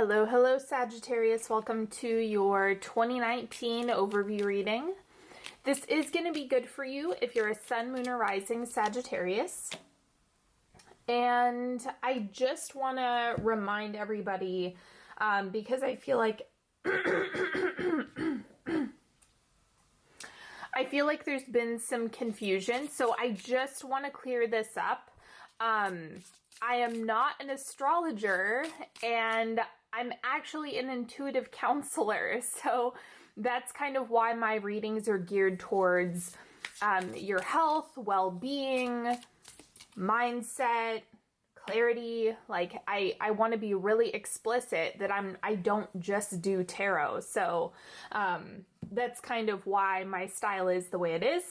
Hello, hello Sagittarius. Welcome to your 2019 overview reading. This is going to be good for you if you're a sun, moon, or rising Sagittarius. And I just want to remind everybody, because I feel like there's been some confusion, so I just want to clear this up. I am not an astrologer, and I'm actually an intuitive counselor, so that's kind of why my readings are geared towards your health, well-being, mindset, clarity. Like, I want to be really explicit that I don't just do tarot, so that's kind of why my style is the way it is.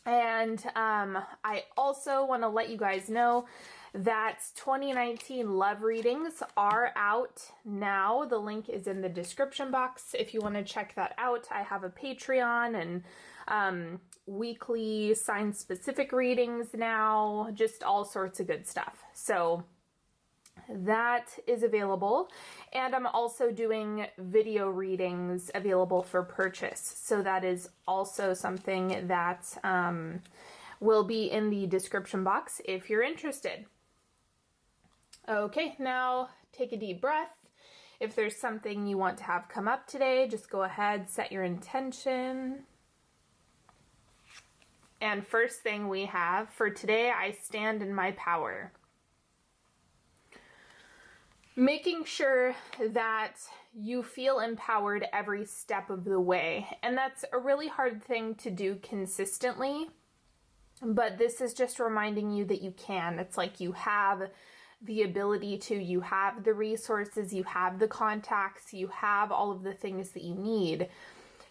And I also want to let you guys know that 2019 love readings are out now. The link is in the description box if you want to check that out. I have a Patreon and weekly sign-specific readings now, just all sorts of good stuff. So that is available. And I'm also doing video readings available for purchase. So that is also something that will be in the description box if you're interested. Okay, now take a deep breath. If there's something you want to have come up today, just go ahead, set your intention. And first thing we have for today, I stand in my power. Making sure that you feel empowered every step of the way. And that's a really hard thing to do consistently, but this is just reminding you that you can. It's like you have the ability to, you have the resources, you have the contacts, you have all of the things that you need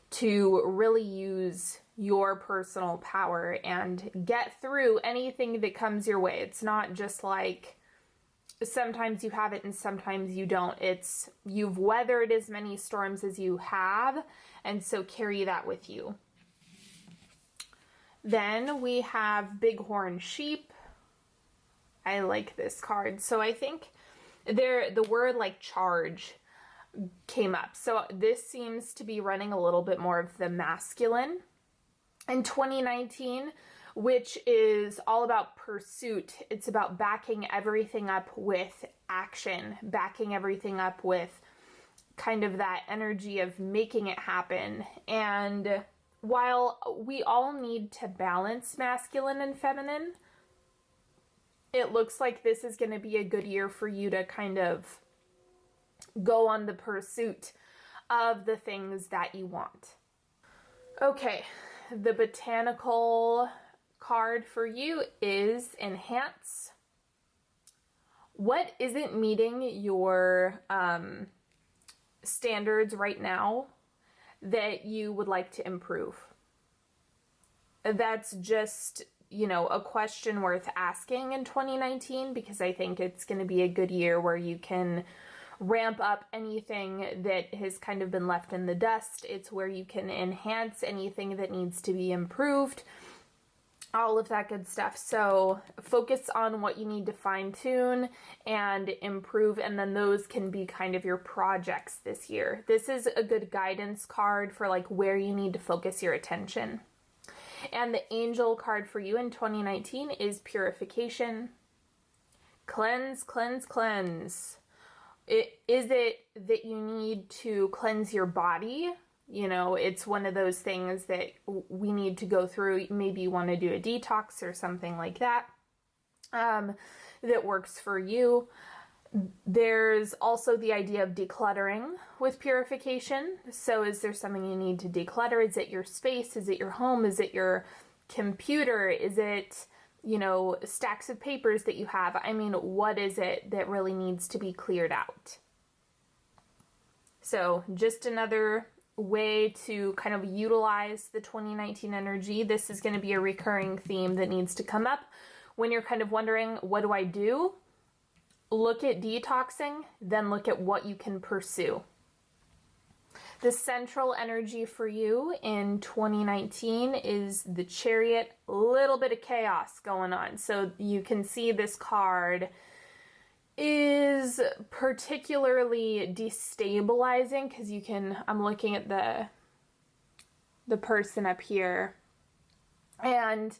to really use your personal power and get through anything that comes your way. It's not just like sometimes you have it and sometimes you don't. It's you've weathered as many storms as you have, and so carry that with you. Then we have Bighorn Sheep. I like this card. So I think the word like charge came up. So this seems to be running a little bit more of the masculine in 2019, which is all about pursuit. It's about backing everything up with action, backing everything up with kind of that energy of making it happen. And while we all need to balance masculine and feminine, it looks like this is going to be a good year for you to kind of go on the pursuit of the things that you want. Okay, the botanical card for you is Enhance. What isn't meeting your standards right now that you would like to improve? That's just, you know, a question worth asking in 2019, because I think it's going to be a good year where you can ramp up anything that has kind of been left in the dust. It's where you can enhance anything that needs to be improved, all of that good stuff. So focus on what you need to fine tune and improve, and then those can be kind of your projects this year. This is a good guidance card for like where you need to focus your attention. And the angel card for you in 2019 is Purification. Cleanse, cleanse, cleanse. Is it that you need to cleanse your body? You know, it's one of those things that we need to go through. Maybe you want to do a detox or something like that, that works for you. There's also the idea of decluttering with purification. So is there something you need to declutter? Is it your space? Is it your home? Is it your computer? Is it, you know, stacks of papers that you have? I mean, what is it that really needs to be cleared out? So just another way to kind of utilize the 2019 energy. This is going to be a recurring theme that needs to come up when you're kind of wondering, what do I do? Look at detoxing, then look at what you can pursue. The central energy for you in 2019 is the Chariot. A little bit of chaos going on. So you can see this card is particularly destabilizing because I'm looking at the person up here, and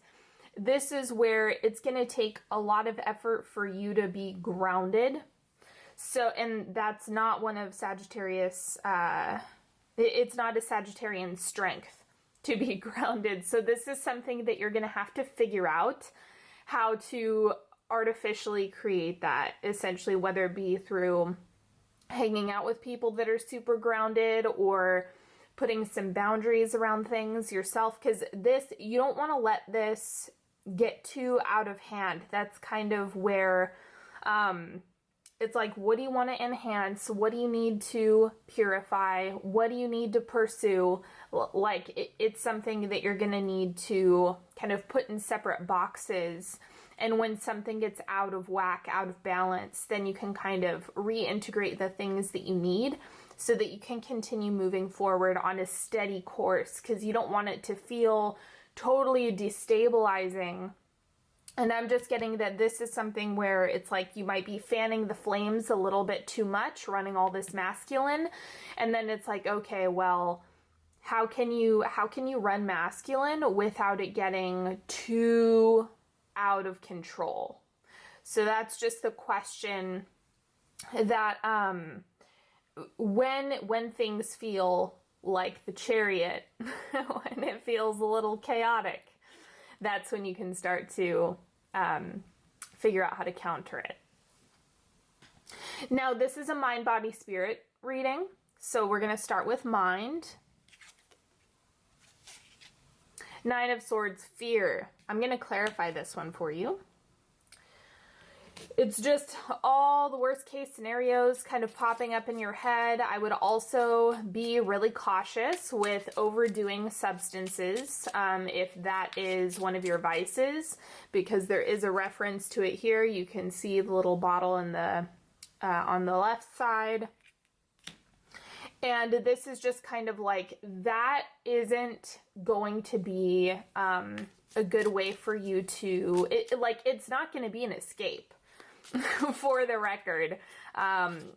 this is where it's going to take a lot of effort for you to be grounded. So, and that's not one of Sagittarius, it's not a Sagittarian strength to be grounded. So this is something that you're going to have to figure out how to artificially create that, essentially, whether it be through hanging out with people that are super grounded or putting some boundaries around things yourself, because you don't want to let this get too out of hand. That's kind of where it's like, what do you want to enhance? What do you need to purify? What do you need to pursue? Like, it's something that you're going to need to kind of put in separate boxes. And when something gets out of whack, out of balance, then you can kind of reintegrate the things that you need so that you can continue moving forward on a steady course, because you don't want it to feel totally destabilizing. And I'm just getting that this is something where it's like you might be fanning the flames a little bit too much, running all this masculine, and then it's like, okay, well, how can you run masculine without it getting too out of control? So that's just the question that when things feel like the Chariot, when it feels a little chaotic, that's when you can start to figure out how to counter it. Now, this is a mind, body, spirit reading, so we're going to start with mind. Nine of Swords, fear. I'm going to clarify this one for you. It's just all the worst case scenarios kind of popping up in your head. I would also be really cautious with overdoing substances if that is one of your vices, because there is a reference to it here. You can see the little bottle in the on the left side. And this is just kind of like, that isn't going to be a good way for you to, it's not going to be an escape. For the record. And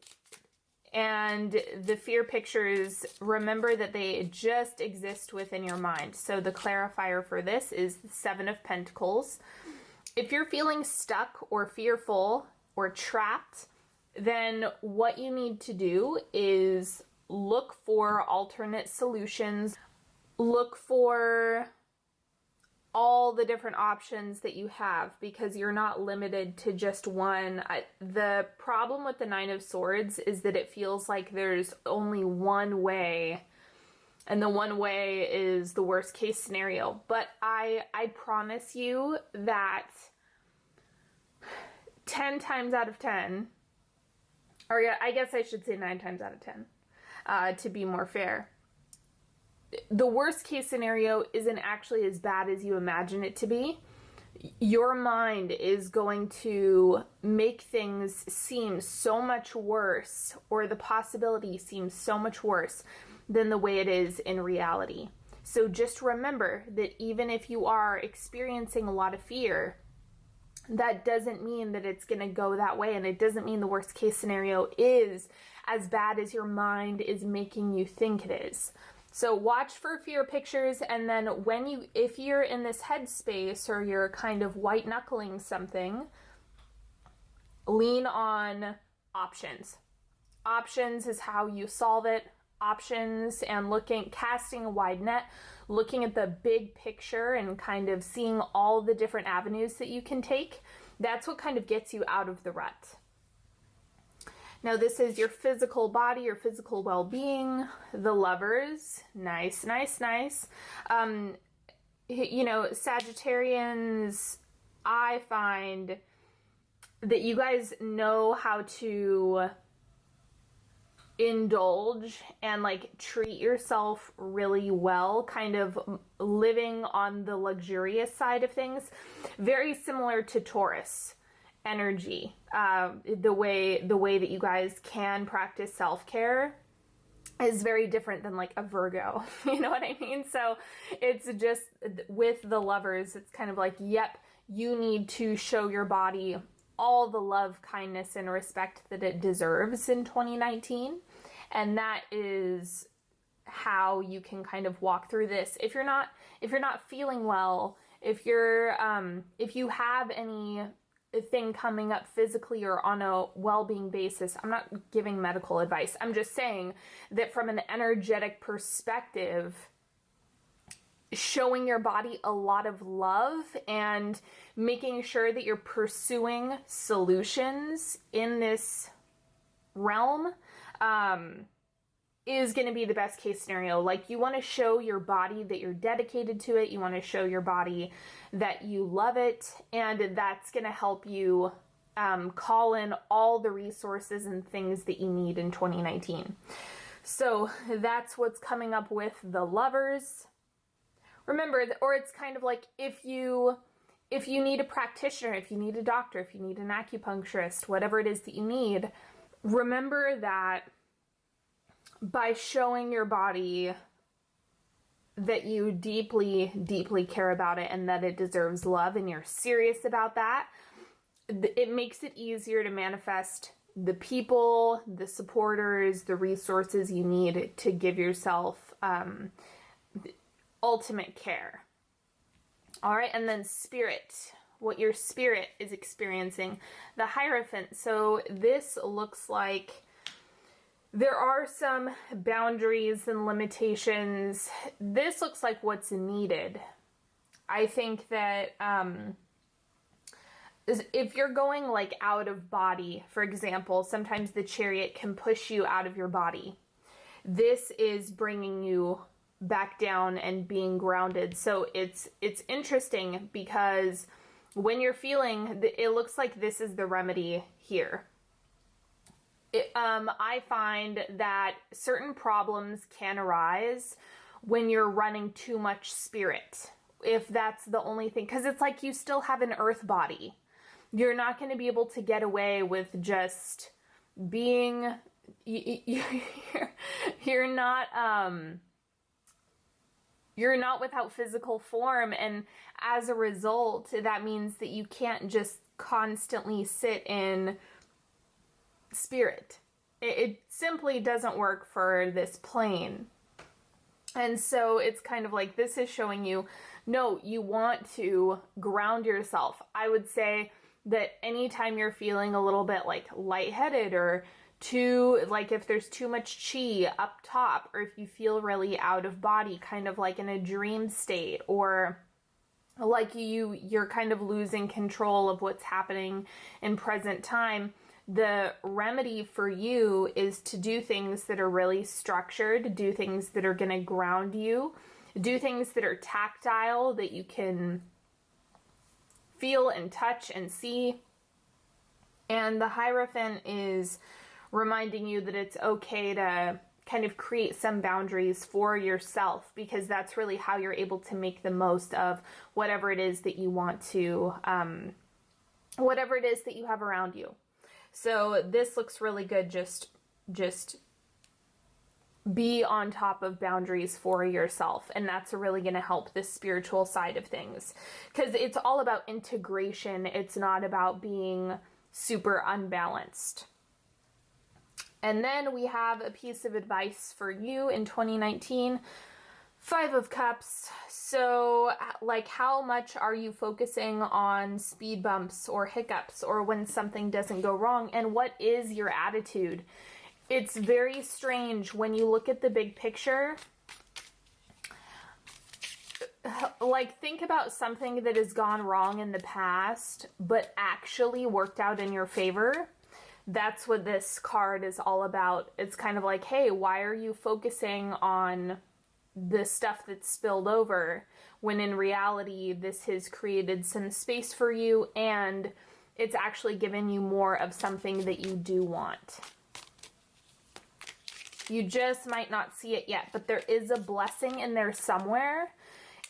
the fear pictures, remember that they just exist within your mind. So the clarifier for this is the Seven of Pentacles. If you're feeling stuck or fearful or trapped, then what you need to do is look for alternate solutions. Look for all the different options that you have, because you're not limited to just one. The problem with the Nine of Swords is that it feels like there's only one way, and the one way is the worst case scenario. But I promise you that 10 times out of 10, or yeah, I guess I should say 9 times out of 10, to be more fair, the worst case scenario isn't actually as bad as you imagine it to be. Your mind is going to make things seem so much worse, or the possibility seems so much worse than the way it is in reality. So just remember that even if you are experiencing a lot of fear, that doesn't mean that it's going to go that way, and it doesn't mean the worst case scenario is as bad as your mind is making you think it is. So watch for fear pictures, and then if you're in this headspace or you're kind of white knuckling something, lean on options. Options is how you solve it. Options and casting a wide net, looking at the big picture and kind of seeing all the different avenues that you can take. That's what kind of gets you out of the rut. Now, this is your physical body, your physical well-being, the Lovers. Nice, nice, nice. Sagittarians, I find that you guys know how to indulge and treat yourself really well, kind of living on the luxurious side of things. Very similar to Taurus energy. The way that you guys can practice self-care is very different than a Virgo. You know what I mean? So it's just with the Lovers, it's kind of like, yep, you need to show your body all the love, kindness, and respect that it deserves in 2019. And that is how you can kind of walk through this. If you're not feeling well, if you have anything coming up physically or on a well-being basis, I'm not giving medical advice. I'm just saying that from an energetic perspective, showing your body a lot of love and making sure that you're pursuing solutions in this realm is going to be the best case scenario. Like, you want to show your body that you're dedicated to it. You want to show your body that you love it. And that's going to help you call in all the resources and things that you need in 2019. So that's what's coming up with the Lovers. Remember, or it's kind of like if you need a practitioner, if you need a doctor, if you need an acupuncturist, whatever it is that you need, remember that by showing your body that you deeply, deeply care about it and that it deserves love and you're serious about that, it makes it easier to manifest the people, the supporters, the resources you need to give yourself ultimate care. All right, and then spirit, what your spirit is experiencing. The Hierophant. So this looks like there are some boundaries and limitations. This looks like what's needed. I think that if you're going like out of body, for example, sometimes the Chariot can push you out of your body. This is bringing you back down and being grounded. So it's interesting because when you're feeling, it looks like this is the remedy here. I find that certain problems can arise when you're running too much spirit. If that's the only thing, because it's like you still have an earth body. You're not going to be able to get away with just being, you're not without physical form, and as a result, that means that you can't just constantly sit in spirit. It simply doesn't work for this plane. And so it's kind of like this is showing you, no, you want to ground yourself. I would say that anytime you're feeling a little bit like lightheaded or if there's too much chi up top, or if you feel really out of body, kind of like in a dream state, or like you're kind of losing control of what's happening in present time, the remedy for you is to do things that are really structured, do things that are going to ground you, do things that are tactile, that you can feel and touch and see. And the Hierophant is reminding you that it's okay to kind of create some boundaries for yourself, because that's really how you're able to make the most of whatever it is that you want to, whatever it is that you have around you. So this looks really good. Just be on top of boundaries for yourself. And that's really going to help the spiritual side of things, because it's all about integration. It's not about being super unbalanced. And then we have a piece of advice for you in 2019, 5 of Cups. So, like, how much are you focusing on speed bumps or hiccups or when something doesn't go wrong? And what is your attitude? It's very strange when you look at the big picture. Like, think about something that has gone wrong in the past, but actually worked out in your favor. That's what this card is all about. It's kind of like, hey, why are you focusing on the stuff that's spilled over when in reality this has created some space for you and it's actually given you more of something that you do want. You just might not see it yet, but there is a blessing in there somewhere,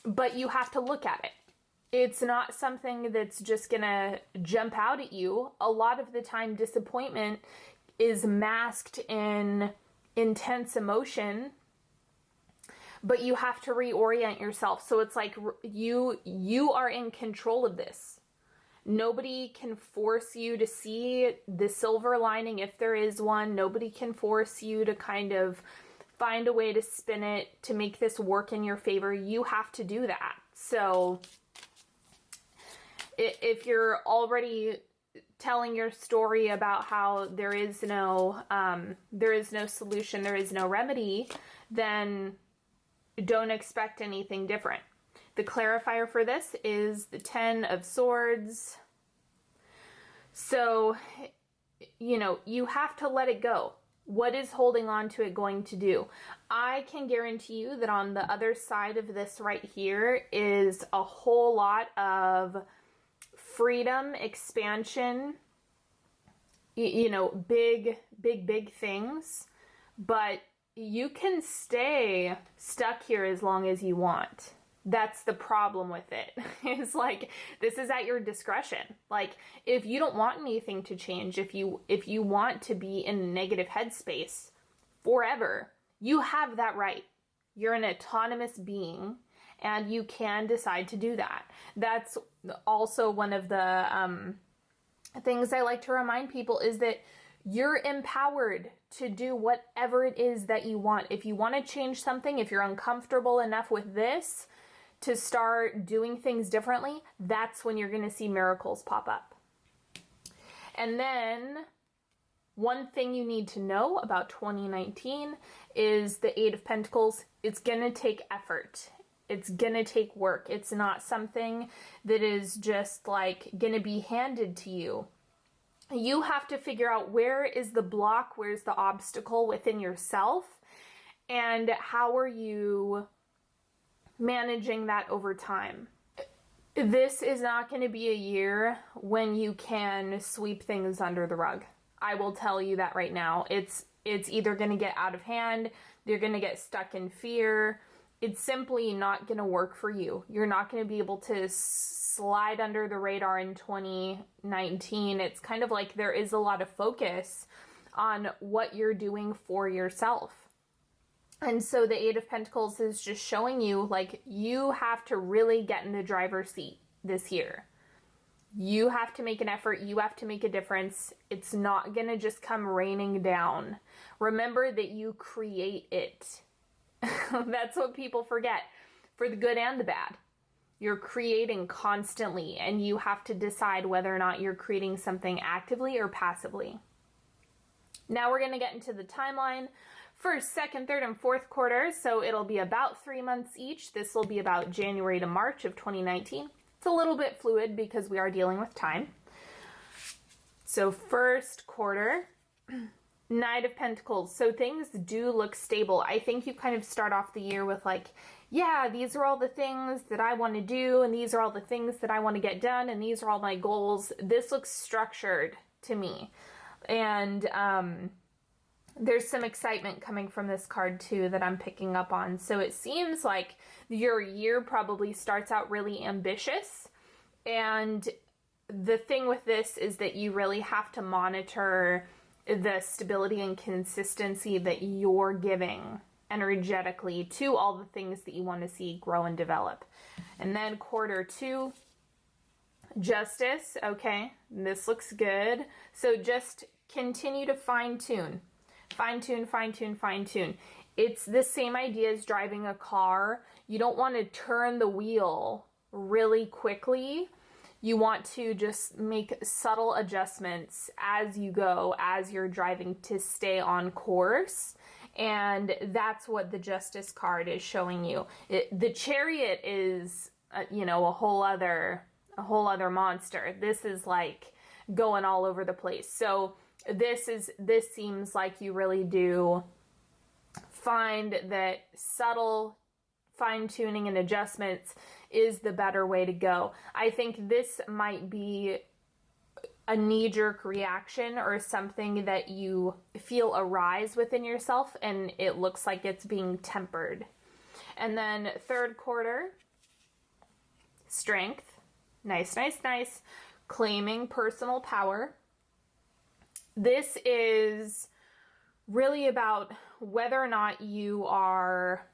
but you have to look at it. It's not something that's just gonna jump out at you. A lot of the time, disappointment is masked in intense emotion, but you have to reorient yourself. So it's like you are in control of this. Nobody can force you to see the silver lining if there is one. Nobody can force you to kind of find a way to spin it to make this work in your favor. You have to do that. So if you're already telling your story about how there is no solution, there is no remedy, then don't expect anything different. The clarifier for this is the 10 of Swords. So, you know, you have to let it go. What is holding on to it going to do? I can guarantee you that on the other side of this right here is a whole lot of freedom, expansion, you know, big things, but you can stay stuck here as long as you want. That's the problem with it. It's like, this is at your discretion. Like, if you don't want anything to change, if you want to be in a negative headspace forever, you have that right. You're an autonomous being, and you can decide to do that. That's also one of the things I like to remind people, is that you're empowered to do whatever it is that you want. If you want to change something, if you're uncomfortable enough with this to start doing things differently, that's when you're going to see miracles pop up. And then one thing you need to know about 2019 is the Eight of Pentacles. It's going to take effort. It's going to take work. It's not something that is just like going to be handed to you. You have to figure out where is the block, where's the obstacle within yourself, and how are you managing that over time. This is not going to be a year when you can sweep things under the rug. I will tell you that right now. It's either going to get out of hand, you're going to get stuck in fear. It's simply not going to work for you. You're not going to be able to slide under the radar in 2019. It's kind of like there is a lot of focus on what you're doing for yourself. And so the Eight of Pentacles is just showing you, like, you have to really get in the driver's seat this year. You have to make an effort. You have to make a difference. It's not going to just come raining down. Remember that you create it. That's what people forget. For the good and the bad. You're creating constantly, and you have to decide whether or not you're creating something actively or passively. Now we're going to get into the timeline. First, second, third, and fourth quarters, so it'll be about 3 months each. This will be about January to March of 2019. It's a little bit fluid because we are dealing with time. So first quarter, Knight of Pentacles. So things do look stable. I think you kind of start off the year with like, yeah, these are all the things that I want to do, and these are all the things that I want to get done, and these are all my goals. This looks structured to me. And there's some excitement coming from this card too that I'm picking up on. So it seems like your year probably starts out really ambitious. And the thing with this is that you really have to monitor the stability and consistency that you're giving energetically to all the things that you want to see grow and develop. And then quarter two, Justice. Okay, this looks good. So just continue to fine-tune. Fine-tune, fine-tune, fine-tune. It's the same idea as driving a car. You don't want to turn the wheel really quickly. You want to just make subtle adjustments as you go, as you're driving, to stay on course. And that's what the Justice card is showing you. The Chariot is, a whole other monster. This is like going all over the place. So this seems like you really do find that subtle fine-tuning and adjustments is the better way to go. I think this might be a knee-jerk reaction or something that you feel arise within yourself, and it looks like it's being tempered. And then third quarter, Strength. Nice, nice, nice. Claiming personal power. This is really about whether or not you are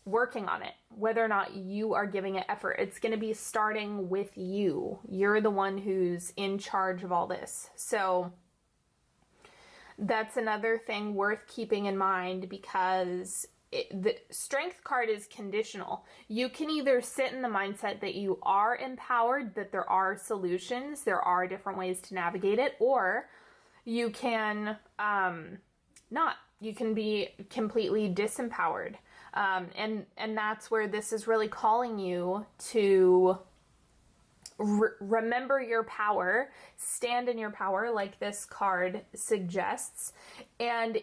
working on it, whether or not you are giving it effort. It's going to be starting with you. You're the one who's in charge of all this. So that's another thing worth keeping in mind, because the strength card is conditional. You can either sit in the mindset that you are empowered, that there are solutions, there are different ways to navigate it, or you can not. You can be completely disempowered. And that's where this is really calling you to remember your power, stand in your power, like this card suggests. And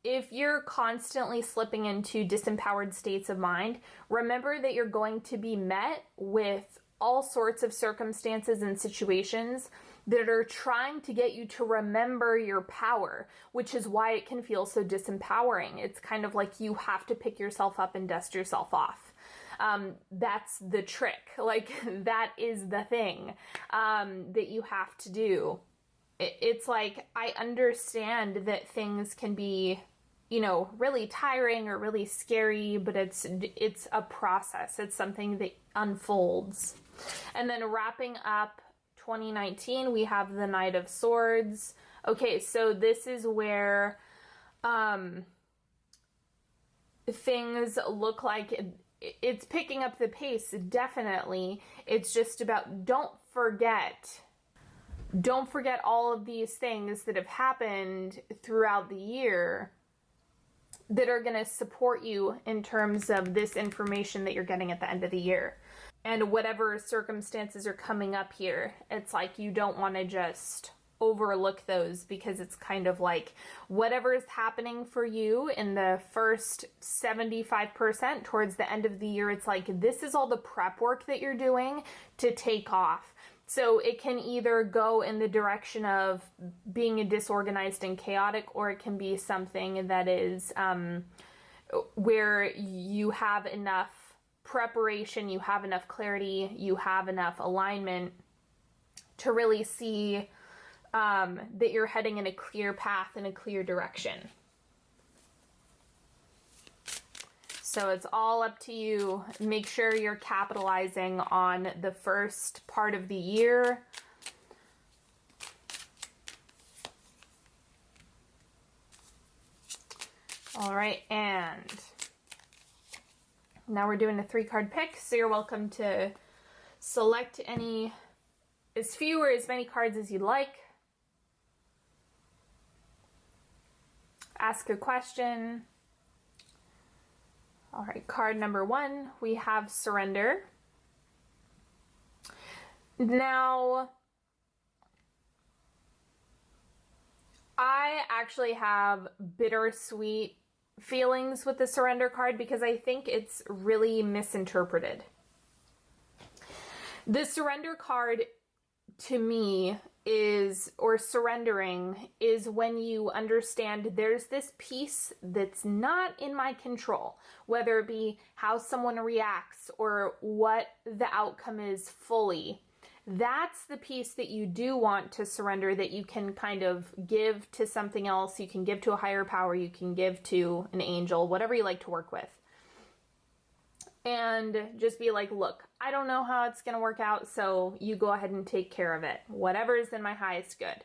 if you're constantly slipping into disempowered states of mind, remember that you're going to be met with all sorts of circumstances and situations that are trying to get you to remember your power, which is why it can feel so disempowering. It's kind of like you have to pick yourself up and dust yourself off. That's the trick. Like, that is the thing that you have to do. It's like, I understand that things can be, you know, really tiring or really scary, but it's a process. It's something that unfolds. And then wrapping up 2019, we have the Knight of Swords. Okay, so this is where things look like it's picking up the pace, definitely. It's just about, don't forget all of these things that have happened throughout the year that are going to support you in terms of this information that you're getting at the end of the year. And whatever circumstances are coming up here, it's like you don't want to just overlook those, because it's kind of like whatever is happening for you in the first 75% towards the end of the year, it's like this is all the prep work that you're doing to take off. So it can either go in the direction of being disorganized and chaotic, or it can be something that is where you have enough preparation, you have enough clarity, you have enough alignment to really see that you're heading in a clear path, in a clear direction. So it's all up to you. Make sure you're capitalizing on the first part of the year. All right, and now we're doing a 3-card pick, so you're welcome to select as few or as many cards as you'd like. Ask a question. All right, card number 1, we have surrender. Now, I actually have bittersweet feelings with the surrender card, because I think it's really misinterpreted. The surrender card, to me, surrendering is when you understand there's this piece that's not in my control, whether it be how someone reacts or what the outcome is fully. That's the piece that you do want to surrender, that you can kind of give to something else. You can give to a higher power, you can give to an angel, whatever you like to work with. And just be like, look, I don't know how it's going to work out, so you go ahead and take care of it. Whatever is in my highest good.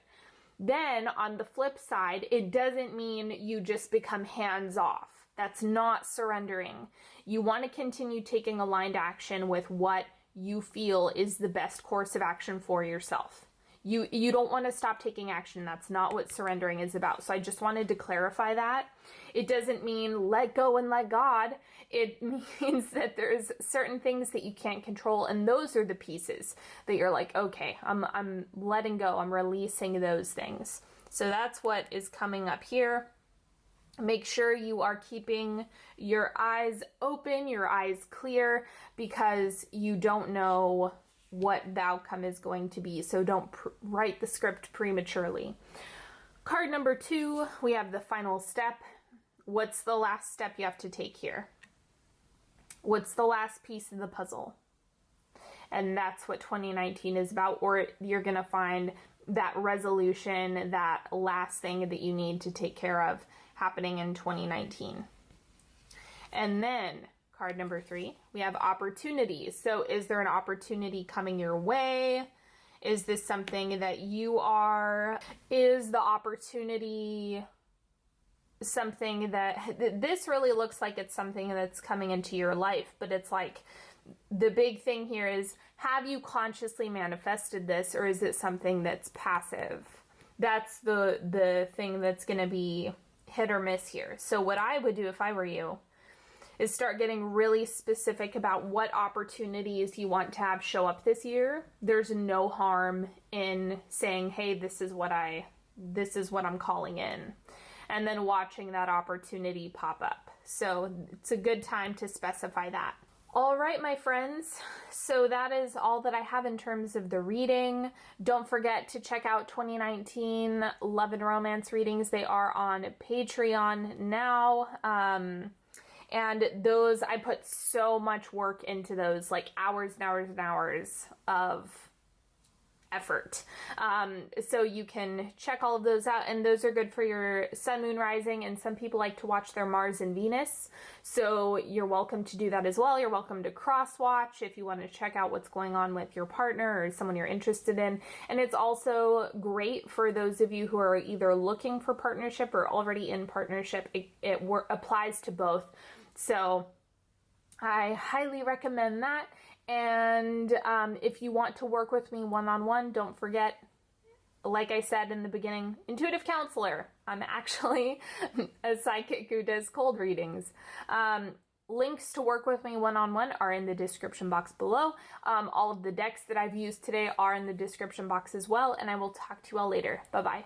Then, on the flip side, it doesn't mean you just become hands-off. That's not surrendering. You want to continue taking aligned action with what you feel is the best course of action for yourself. You don't want to stop taking action. That's not what surrendering is about. So I just wanted to clarify that. It doesn't mean let go and let God. It means that there's certain things that you can't control, and those are the pieces that you're like, okay, I'm letting go. I'm releasing those things. So that's what is coming up here. Make sure you are keeping your eyes open, your eyes clear, because you don't know what the outcome is going to be. So don't write the script prematurely. Card number 2, we have the final step. What's the last step you have to take here? What's the last piece of the puzzle? And that's what 2019 is about, or you're going to find that resolution, that last thing that you need to take care of happening in 2019. And then card number 3, we have opportunities. So is there an opportunity coming your way? Is this something that you are? Is the opportunity something that, this really looks like it's something that's coming into your life, but it's like, the big thing here is, have you consciously manifested this, or is it something that's passive? That's the thing that's going to be hit or miss here. So what I would do if I were you is start getting really specific about what opportunities you want to have show up this year. There's no harm in saying, hey, this is what I'm calling in, and then watching that opportunity pop up. So it's a good time to specify that. All right, my friends, so that is all that I have in terms of the reading. Don't forget to check out 2019 Love and Romance readings. They are on Patreon now. And those, I put so much work into those, like hours and hours and hours of effort. So you can check all of those out, and those are good for your sun, moon, rising, and some people like to watch their Mars and Venus. So you're welcome to do that as well. You're welcome to cross watch if you want to check out what's going on with your partner or someone you're interested in. And it's also great for those of you who are either looking for partnership or already in partnership. It applies to both. So I highly recommend that. And if you want to work with me one-on-one, don't forget, like I said in the beginning, intuitive counselor. I'm actually a psychic who does cold readings. Links to work with me one-on-one are in the description box below. All of the decks that I've used today are in the description box as well, and I will talk to you all later. Bye-bye.